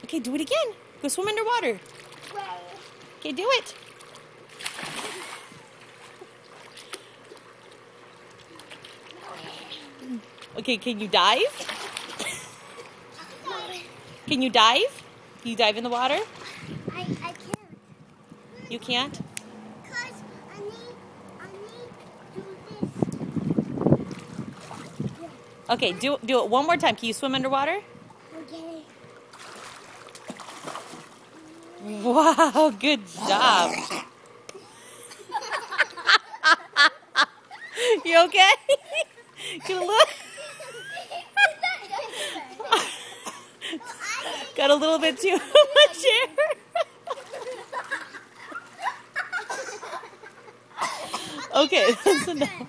Okay, do it again. Go swim underwater. Okay, do it. Okay, can you dive? Can you dive? Can you dive in the water? I can't. You can't? Because I need to do this. Yeah. Okay, do it one more time. Can you swim underwater? Okay. Wow, good job. You okay? Get a little... Got a little bit too much air. Okay, that's enough.